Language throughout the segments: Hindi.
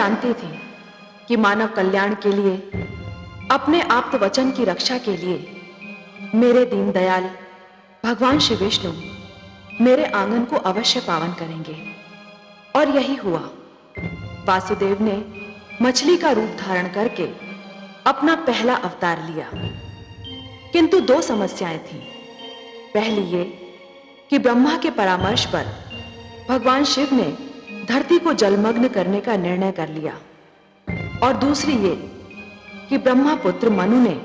जानती थी कि मानव कल्याण के लिए, अपने आप्त वचन की रक्षा के लिए मेरे दीनदयाल भगवान श्री विष्णु मेरे आंगन को अवश्य पावन करेंगे। और यही हुआ। वासुदेव ने मछली का रूप धारण करके अपना पहला अवतार लिया। किंतु दो समस्याएं थीं। पहली ये कि ब्रह्मा के परामर्श पर भगवान शिव ने धरती को जलमग्न करने का निर्णय कर लिया, और दूसरी ये कि ब्रह्मा पुत्र मनु ने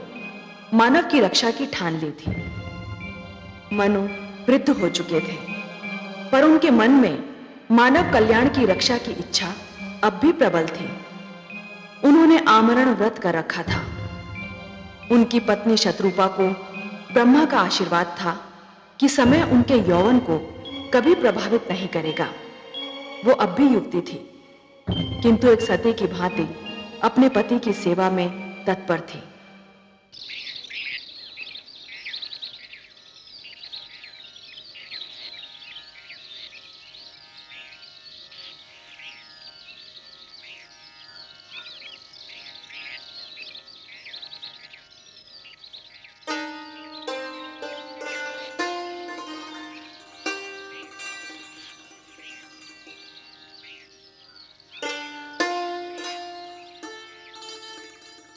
मानव की रक्षा की ठान ली थी। मनु वृद्ध हो चुके थे, पर उनके मन में मानव कल्याण की रक्षा की इच्छा अब भी प्रबल थी। उन्होंने आमरण व्रत कर रखा था। उनकी पत्नी शत्रुपा को ब्रह्मा का आशीर्वाद था कि समय उनके यौवन को कभी प्रभावित नहीं करेगा। वो अब भी युवती थी, किंतु एक सती की भांति अपने पति की सेवा में तत्पर थी।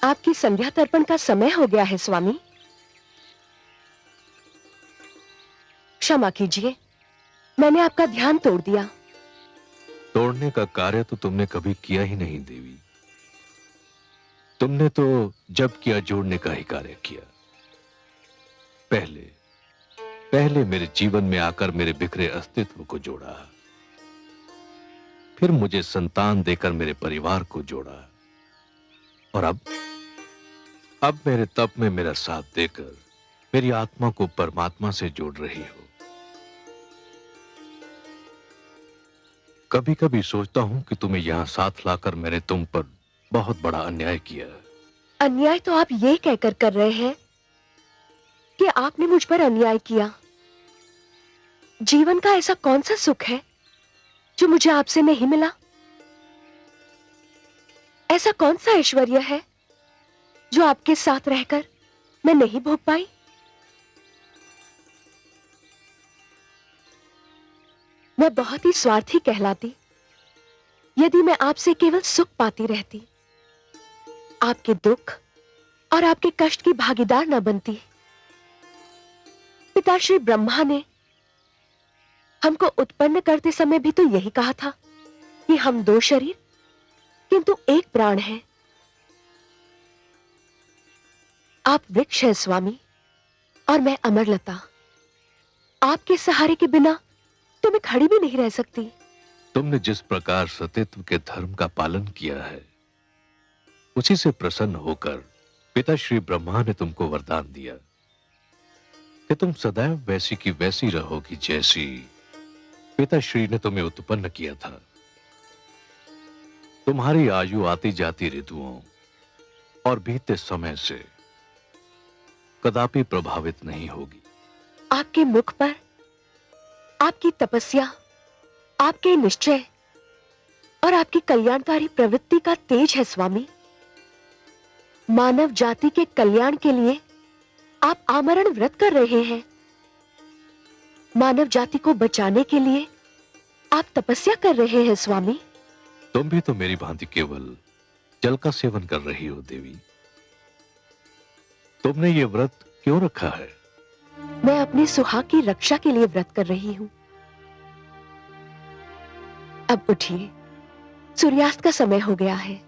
आपकी संध्या तर्पण का समय हो गया है स्वामी। क्षमा कीजिए, मैंने आपका ध्यान तोड़ दिया। तोड़ने का कार्य तो तुमने कभी किया ही नहीं देवी। तुमने तो जब किया जोड़ने का ही कार्य किया। पहले पहले मेरे जीवन में आकर मेरे बिखरे अस्तित्व को जोड़ा, फिर मुझे संतान देकर मेरे परिवार को जोड़ा, और अब मेरे तप में मेरा साथ देकर मेरी आत्मा को परमात्मा से जोड़ रही हो। कभी कभी सोचता हूं कि तुम्हें यहां साथ लाकर मैंने तुम पर बहुत बड़ा अन्याय किया। अन्याय तो आप ये कहकर कर रहे हैं कि आपने मुझ पर अन्याय किया। जीवन का ऐसा कौन सा सुख है जो मुझे आपसे नहीं मिला? ऐसा कौन सा ऐश्वर्य है जो आपके साथ रहकर मैं नहीं भोग पाई? मैं बहुत ही स्वार्थी कहलाती यदि मैं आपसे केवल सुख पाती रहती, आपके दुख और आपके कष्ट की भागीदार न बनती। पिता श्री ब्रह्मा ने हमको उत्पन्न करते समय भी तो यही कहा था कि हम दो शरीर किंतु एक प्राण है। आप वृक्ष हैं स्वामी, और मैं अमरलता। आपके सहारे के बिना तो मैं खड़ी भी नहीं रह सकती। तुमने जिस प्रकार सतीत्व के धर्म का पालन किया है, उसी से प्रसन्न होकर पिता श्री ब्रह्मा ने तुमको वरदान दिया कि तुम सदैव वैसी की वैसी रहोगी जैसी पिता श्री ने तुम्हें उत्पन्न किया था। तुम्हारी आयु आती जाती ऋतुओं और बीते समय से कदापि प्रभावित नहीं होगी। आपके मुख पर आपकी तपस्या, आपके निश्चय और आपकी कल्याणकारी प्रवृत्ति का तेज है स्वामी। मानव जाति के कल्याण के लिए आप आमरण व्रत कर रहे हैं। मानव जाति को बचाने के लिए आप तपस्या कर रहे हैं स्वामी। तुम भी तो मेरी भांति केवल जल का सेवन कर रही हो देवी। तुमने ये व्रत क्यों रखा है? मैं अपने सुहाग की रक्षा के लिए व्रत कर रही हूं। अब उठिए, सूर्यास्त का समय हो गया है।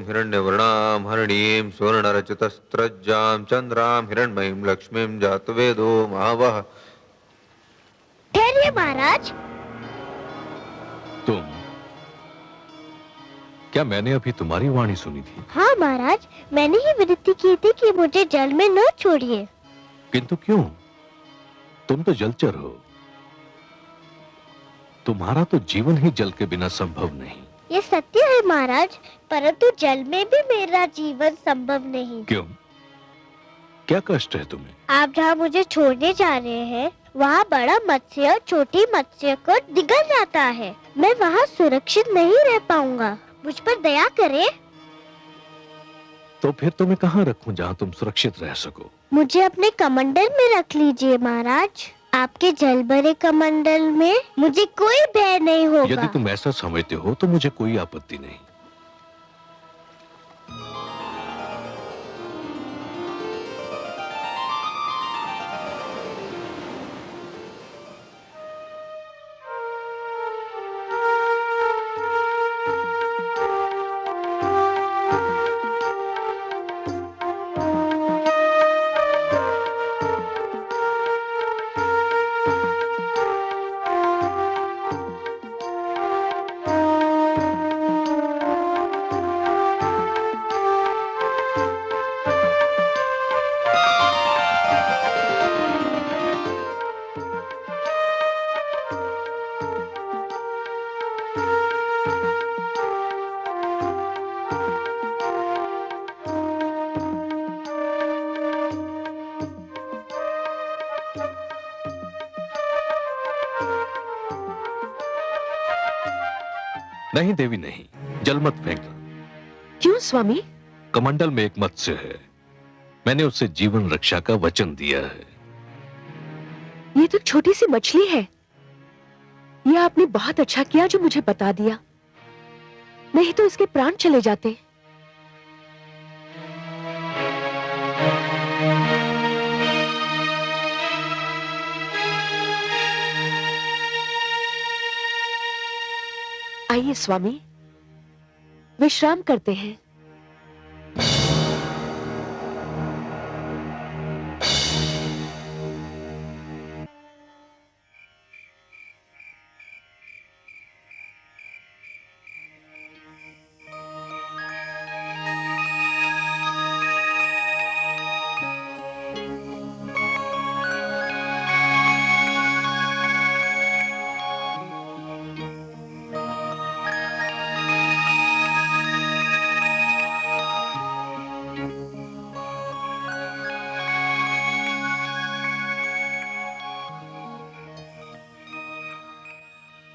हिरण्यवर्णां हरिणीं सुवर्णरचितस्रज्जां चंद्रां हिरण्मयीं लक्ष्मीं जातवेदो महावः। ठहरिए महाराज। तुम? क्या मैंने अभी तुम्हारी वाणी सुनी थी? हाँ महाराज, मैंने ही विनती की थी कि मुझे जल में न छोड़िए। किंतु क्यों? तुम तो जलचर हो। तुम्हारा तो जीवन ही जल के बिना संभव नहीं। ये सत्य है महाराज, परंतु जल में भी मेरा जीवन संभव नहीं। क्यों? क्या कष्ट है तुम्हें? आप जहाँ मुझे छोड़ने जा रहे हैं, वहाँ बड़ा मत्स्य छोटी मत्स्य को निगल जाता है। मैं वहाँ सुरक्षित नहीं रह पाऊंगा, मुझ पर दया करें। तो फिर तुम्हें कहाँ रखूं जहाँ तुम सुरक्षित रह सको? मुझे अपने कमंडल में रख लीजिए महाराज। आपके जल भरे कमंडल में मुझे कोई भय नहीं होगा। यदि तुम ऐसा समझते हो तो मुझे कोई आपत्ति नहीं। नहीं देवी नहीं, जल मत फेंकना। क्यों स्वामी? कमंडल में एक मत्स्य है, मैंने उससे जीवन रक्षा का वचन दिया है। ये तो छोटी सी मछली है। यह आपने बहुत अच्छा किया जो मुझे बता दिया, नहीं तो इसके प्राण चले जाते। आइए स्वामी, विश्राम करते हैं।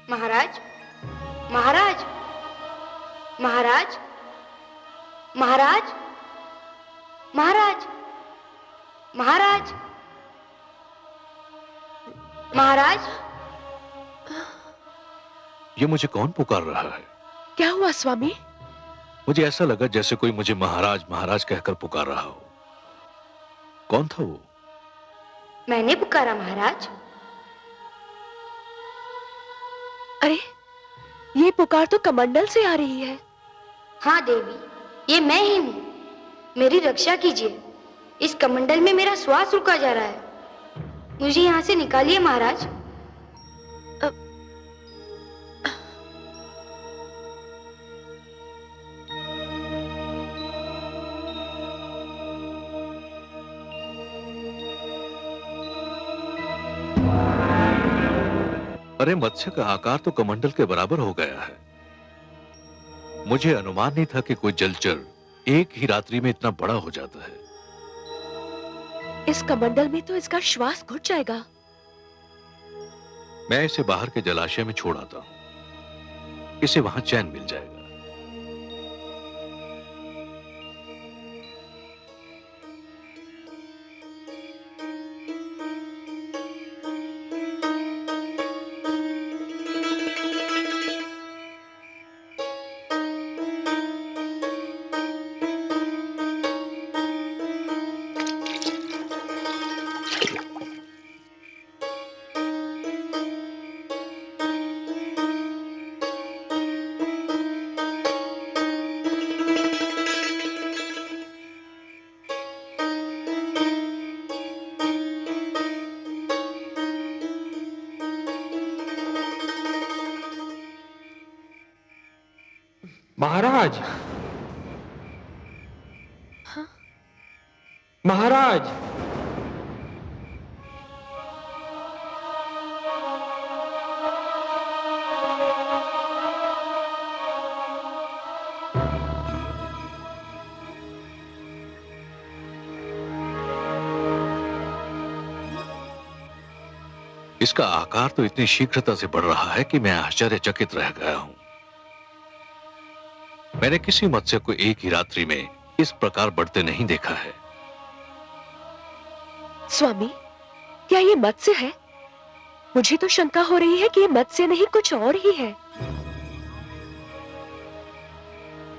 महाराज, महाराज, महाराज, महाराज, महाराज, महाराज, महाराज। ये मुझे कौन पुकार रहा है? क्या हुआ स्वामी? मुझे ऐसा लगा जैसे कोई मुझे महाराज महाराज कहकर पुकार रहा हो। कौन था वो? मैंने पुकारा महाराज। अरे, ये पुकार तो कमंडल से आ रही है। हाँ देवी, ये मैं ही हूँ। मेरी रक्षा कीजिए। इस कमंडल में मेरा श्वास रुका जा रहा है। मुझे यहाँ से निकालिए महाराज। अरे, मत्स्य का आकार तो कमंडल के बराबर हो गया है। मुझे अनुमान नहीं था कि कोई जलचर एक ही रात्रि में इतना बड़ा हो जाता है। इस कमंडल में तो इसका श्वास घुट जाएगा। मैं इसे बाहर के जलाशय में छोड़ आता हूं, इसे वहां चैन मिल जाएगा। महाराज, महाराज, इसका आकार तो इतनी शीघ्रता से बढ़ रहा है कि मैं आश्चर्यचकित रह गया हूं। मैंने किसी मत्स्य को एक ही रात्रि में इस प्रकार बढ़ते नहीं देखा है। स्वामी, क्या ये मत्स्य है? मुझे तो शंका हो रही है कि ये मत्स्य नहीं कुछ और ही है।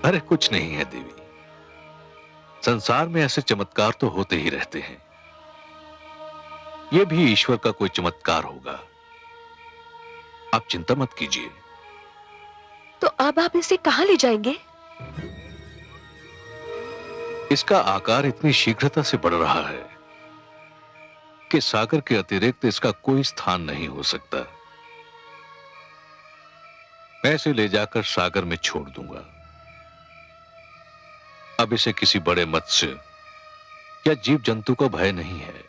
अरे कुछ नहीं है देवी, संसार में ऐसे चमत्कार तो होते ही रहते हैं। यह भी ईश्वर का कोई चमत्कार होगा। आप चिंता मत कीजिए। तो अब आप इसे कहां ले जाएंगे? इसका आकार इतनी शीघ्रता से बढ़ रहा है कि सागर के अतिरिक्त इसका कोई स्थान नहीं हो सकता। मैं इसे ले जाकर सागर में छोड़ दूंगा। अब इसे किसी बड़े मत्स्य या जीव जंतु का भय नहीं है।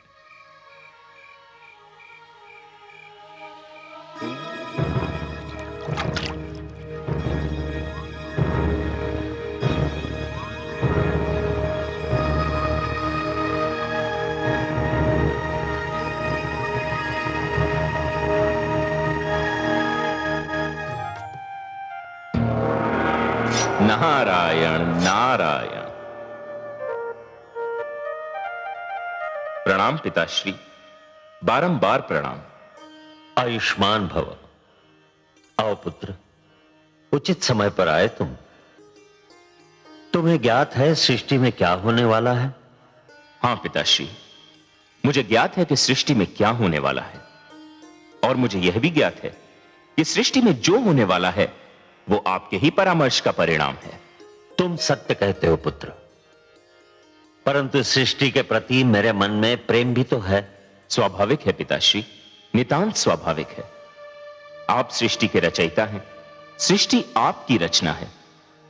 नारायण नारायण। प्रणाम पिताश्री, बारंबार प्रणाम। आयुष्मान भव। आओ पुत्र, उचित समय पर आए तुम। तुम्हें ज्ञात है सृष्टि में क्या होने वाला है? हां पिताश्री, मुझे ज्ञात है कि सृष्टि में क्या होने वाला है, और मुझे यह भी ज्ञात है कि सृष्टि में जो होने वाला है वो आपके ही परामर्श का परिणाम है। तुम सत्य कहते हो पुत्र, परंतु सृष्टि के प्रति मेरे मन में प्रेम भी तो है। स्वाभाविक है पिताश्री, नितांत स्वाभाविक है। आप सृष्टि के रचयिता हैं, सृष्टि आपकी रचना है,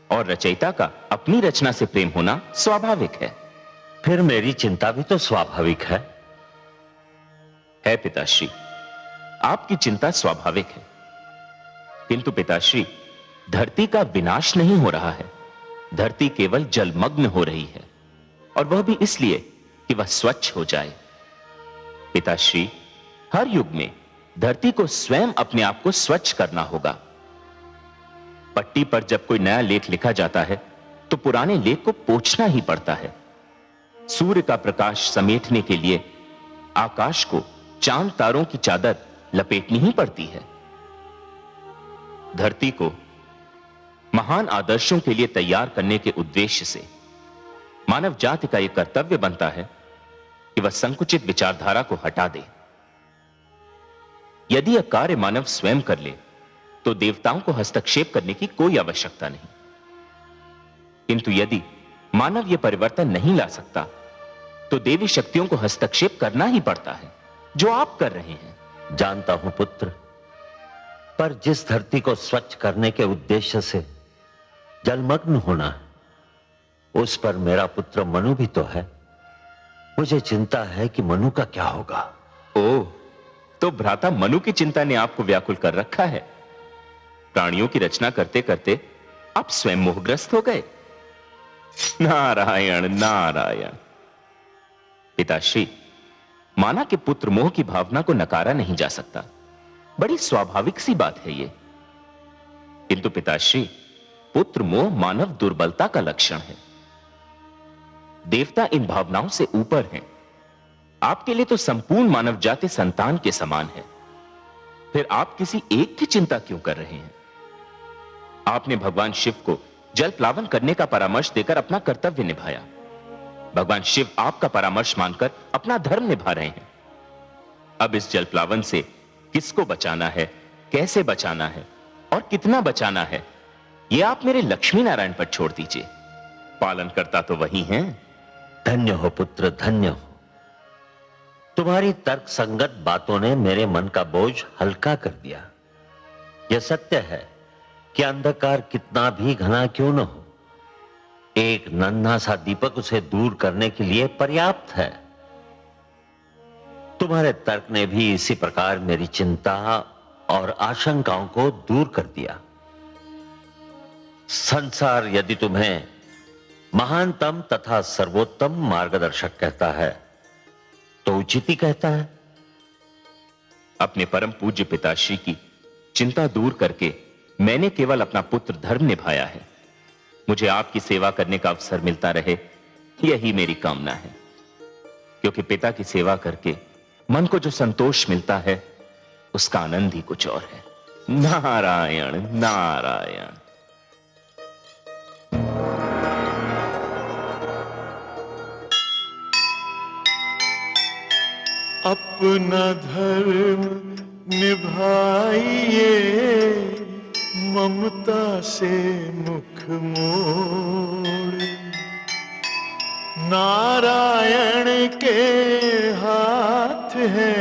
और रचयिता का अपनी रचना से प्रेम होना स्वाभाविक है। फिर मेरी चिंता भी तो स्वाभाविक है। पिताश्री, आपकी चिंता स्वाभाविक है, किंतु पिताश्री धरती का विनाश नहीं हो रहा है। धरती केवल जलमग्न हो रही है, और वह भी इसलिए कि वह स्वच्छ हो जाए। पिताश्री, हर युग में धरती को स्वयं अपने आप को स्वच्छ करना होगा। पट्टी पर जब कोई नया लेख लिखा जाता है तो पुराने लेख को पोंछना ही पड़ता है। सूर्य का प्रकाश समेटने के लिए आकाश को चांद तारों की चादर लपेटनी ही पड़ती है। धरती को महान आदर्शों के लिए तैयार करने के उद्देश्य से मानव जाति का यह कर्तव्य बनता है कि वह संकुचित विचारधारा को हटा दे। यदि यह कार्य मानव स्वयं कर ले तो देवताओं को हस्तक्षेप करने की कोई आवश्यकता नहीं, किंतु यदि मानव यह परिवर्तन नहीं ला सकता तो देवी शक्तियों को हस्तक्षेप करना ही पड़ता है, जो आप कर रहे हैं। जानता हूं पुत्र, पर जिस धरती को स्वच्छ करने के उद्देश्य से जलमग्न होना है, उस पर मेरा पुत्र मनु भी तो है। मुझे चिंता है कि मनु का क्या होगा। ओह, तो भ्राता मनु की चिंता ने आपको व्याकुल कर रखा है। प्राणियों की रचना करते करते आप स्वयं मोहग्रस्त हो गए। नारायण नारायण। पिताश्री, माना कि पुत्र मोह की भावना को नकारा नहीं जा सकता, बड़ी स्वाभाविक सी बात है ये। किंतु पिताश्री, पुत्र मोह मानव दुर्बलता का लक्षण है। देवता इन भावनाओं से ऊपर हैं। आपके लिए तो संपूर्ण मानव जाति संतान के समान है। फिर आप किसी एक की चिंता क्यों कर रहे हैं? आपने भगवान शिव को जल प्लावन करने का परामर्श देकर अपना कर्तव्य निभाया। भगवान शिव आपका परामर्श मानकर अपना धर्म निभा रहे हैं। अब इस जल प्लावन से किसको बचाना है, कैसे बचाना है और कितना बचाना है, यह आप मेरे लक्ष्मी नारायण पर छोड़ दीजिए। पालन करता तो वही हैं। धन्य हो पुत्र, धन्य हो। तुम्हारी तर्क संगत बातों ने मेरे मन का बोझ हल्का कर दिया। यह सत्य है कि अंधकार कितना भी घना क्यों न हो, एक नन्हा सा दीपक उसे दूर करने के लिए पर्याप्त है। तुम्हारे तर्क ने भी इसी प्रकार मेरी चिंता और आशंकाओं को दूर कर दिया। संसार यदि तुम्हें महानतम तथा सर्वोत्तम मार्गदर्शक कहता है तो उचित ही कहता है। अपने परम पूज्य पिताश्री की चिंता दूर करके मैंने केवल अपना पुत्र धर्म निभाया है। मुझे आपकी सेवा करने का अवसर मिलता रहे, यही मेरी कामना है। क्योंकि पिता की सेवा करके मन को जो संतोष मिलता है उसका आनंद ही कुछ और है। नारायण नारायण। अपना धर्म निभाइए, ममता से मुख मोड़, नारायण के हाथ है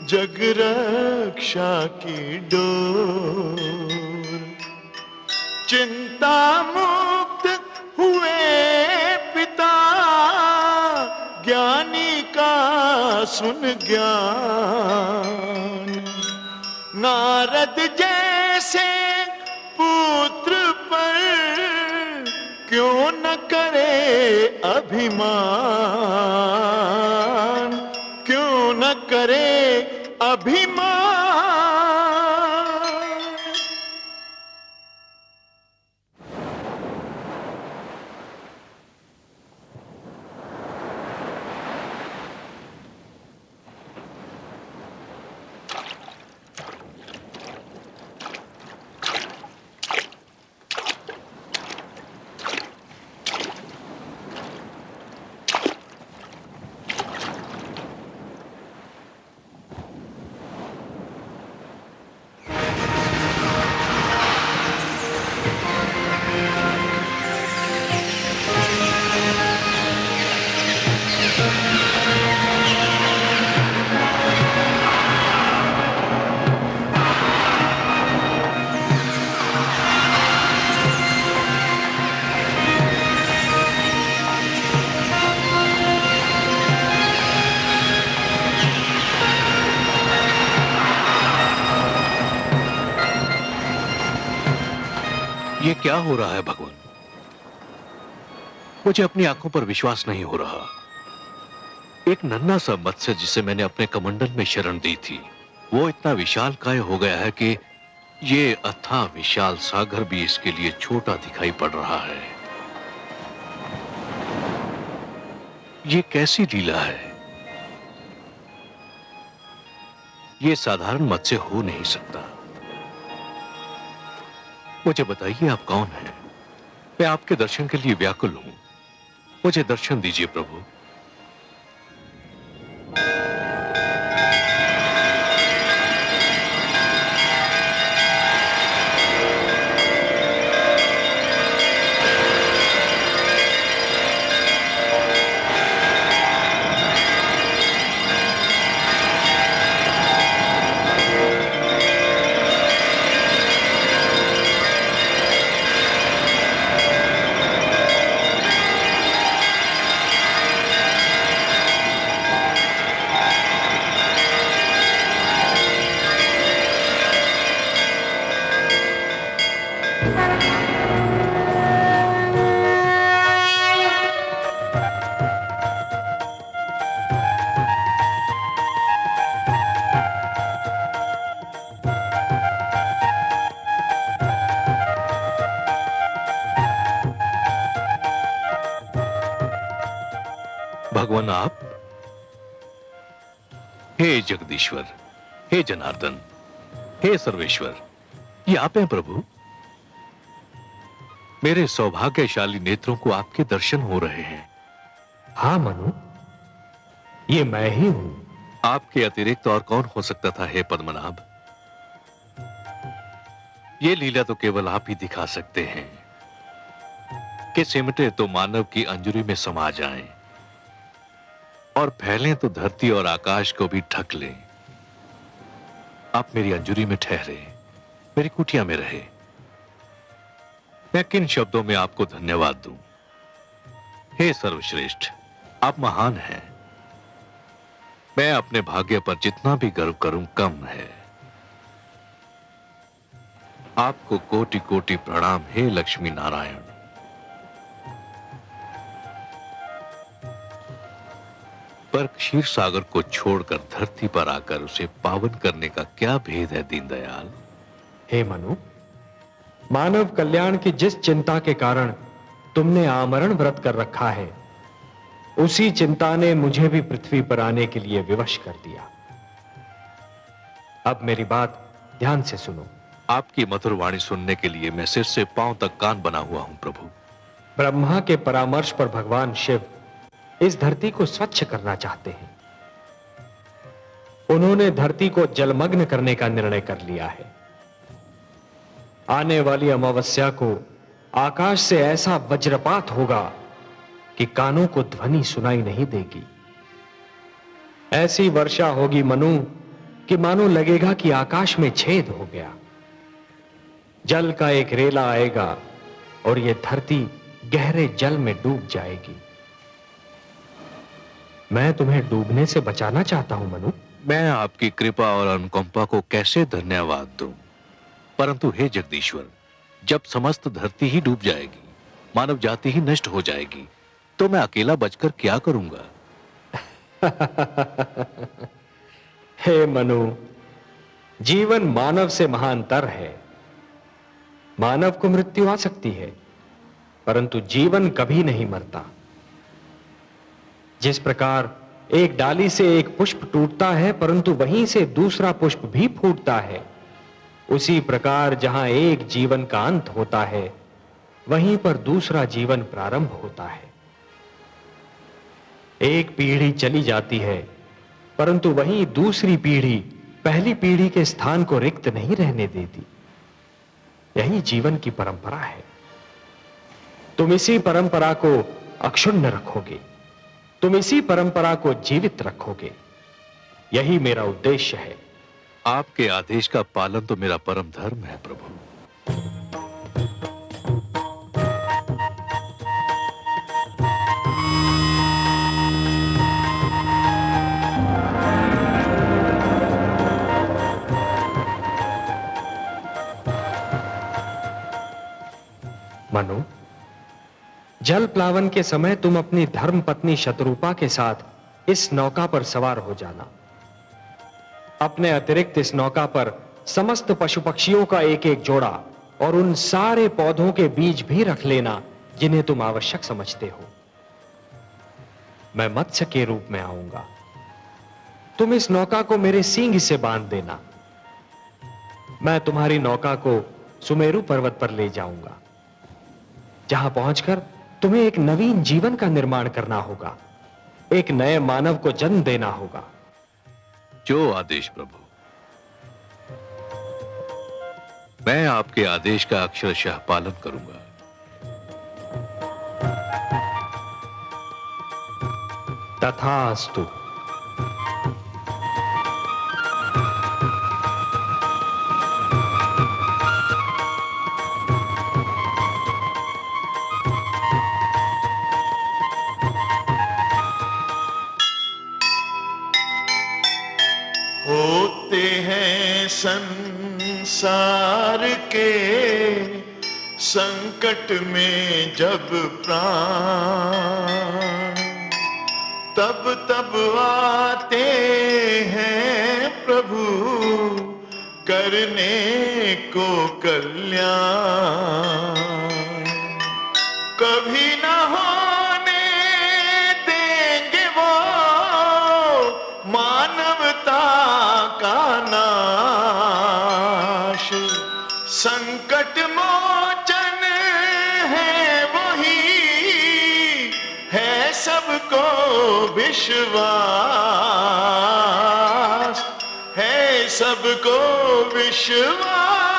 जग रक्षा की डोर। चिंता मुक्त हुए पिता, ज्ञानी का सुन ज्ञान। नारद जैसे पुत्र पर क्यों न करे अभिमान, क्यों न करे अभिमान। ये क्या हो रहा है भगवान? मुझे अपनी आंखों पर विश्वास नहीं हो रहा। एक नन्हा सा मत्स्य जिसे मैंने अपने कमंडल में शरण दी थी, वो इतना विशालकाय हो गया है कि ये अथाह विशाल सागर भी इसके लिए छोटा दिखाई पड़ रहा है। ये कैसी लीला है? ये साधारण मत्स्य हो नहीं सकता। मुझे बताइए आप कौन हैं? मैं आपके दर्शन के लिए व्याकुल हूं। मुझे दर्शन दीजिए प्रभु। भगवान आप? हे जगदीश्वर, हे जनार्दन, हे सर्वेश्वर, ये आप हैं प्रभु। मेरे सौभाग्यशाली नेत्रों को आपके दर्शन हो रहे हैं। हाँ मनु, ये मैं ही हूं। आपके अतिरिक्त और कौन हो सकता था हे पद्मनाभ? ये लीला तो केवल आप ही दिखा सकते हैं कि सिमटे तो मानव की अंजुरी में समा जाएं और फैलें तो धरती और आकाश को भी ढक लें। आप मेरी अंजुरी में ठहरे मेरी कुटिया में रहे। मैं किन शब्दों में आपको धन्यवाद दूं? हे सर्वश्रेष्ठ, आप महान हैं। मैं अपने भाग्य पर जितना भी गर्व करूं कम है। आपको कोटि कोटि प्रणाम हे लक्ष्मी नारायण। पर क्षीर सागर को छोड़कर धरती पर आकर उसे पावन करने का क्या भेद है दीनदयाल? हे मनु, मानव कल्याण की जिस चिंता के कारण तुमने आमरण व्रत कर रखा है, उसी चिंता ने मुझे भी पृथ्वी पर आने के लिए विवश कर दिया। अब मेरी बात ध्यान से सुनो। आपकी मधुर वाणी सुनने के लिए मैं सिर से पांव तक कान बना हुआ हूं प्रभु। ब्रह्मा के परामर्श पर भगवान शिव इस धरती को स्वच्छ करना चाहते हैं। उन्होंने धरती को जलमग्न करने का निर्णय कर लिया है। आने वाली अमावस्या को आकाश से ऐसा वज्रपात होगा कि कानों को ध्वनि सुनाई नहीं देगी। ऐसी वर्षा होगी मनु कि मानो लगेगा कि आकाश में छेद हो गया। जल का एक रेला आएगा और यह धरती गहरे जल में डूब जाएगी। मैं तुम्हें डूबने से बचाना चाहता हूं मनु। मैं आपकी कृपा और अनुकंपा को कैसे धन्यवाद दूं? परंतु हे जगदीश्वर, जब समस्त धरती ही डूब जाएगी, मानव जाति ही नष्ट हो जाएगी, तो मैं अकेला बचकर क्या करूंगा? हे मनु, जीवन मानव से महानतर है। मानव को मृत्यु आ सकती है, परंतु जीवन कभी नहीं मरता। जिस प्रकार एक डाली से एक पुष्प टूटता है, परंतु वहीं से दूसरा पुष्प भी फूटता है, उसी प्रकार जहां एक जीवन का अंत होता है, वहीं पर दूसरा जीवन प्रारंभ होता है। एक पीढ़ी चली जाती है, परंतु वहीं दूसरी पीढ़ी पहली पीढ़ी के स्थान को रिक्त नहीं रहने देती। यही जीवन की परंपरा है। तुम इसी परंपरा को अक्षुण्ण रखोगे, तुम इसी परंपरा को जीवित रखोगे। यही मेरा उद्देश्य है। आपके आदेश का पालन तो मेरा परम धर्म है प्रभु। मनु, जल प्लावन के समय तुम अपनी धर्म पत्नी शतरूपा के साथ इस नौका पर सवार हो जाना। अपने अतिरिक्त इस नौका पर समस्त पशु पक्षियों का एक एक जोड़ा और उन सारे पौधों के बीज भी रख लेना जिन्हें तुम आवश्यक समझते हो। मैं मत्स्य के रूप में आऊंगा। तुम इस नौका को मेरे सींग से बांध देना। मैं तुम्हारी नौका को सुमेरु पर्वत पर ले जाऊंगा, जहां पहुंचकर तुम्हें एक नवीन जीवन का निर्माण करना होगा, एक नए मानव को जन्म देना होगा। जो आदेश प्रभु। मैं आपके आदेश का अक्षरशः पालन करूंगा। तथास्तु। होते हैं संसार के संकट में जब प्राण, तब तब आते हैं प्रभु करने को कल्याण। कभी ना होने देंगे वो मानवता का नाश। संकट मोचन है वही, है सबको विश्वास, है सबको विश्वास।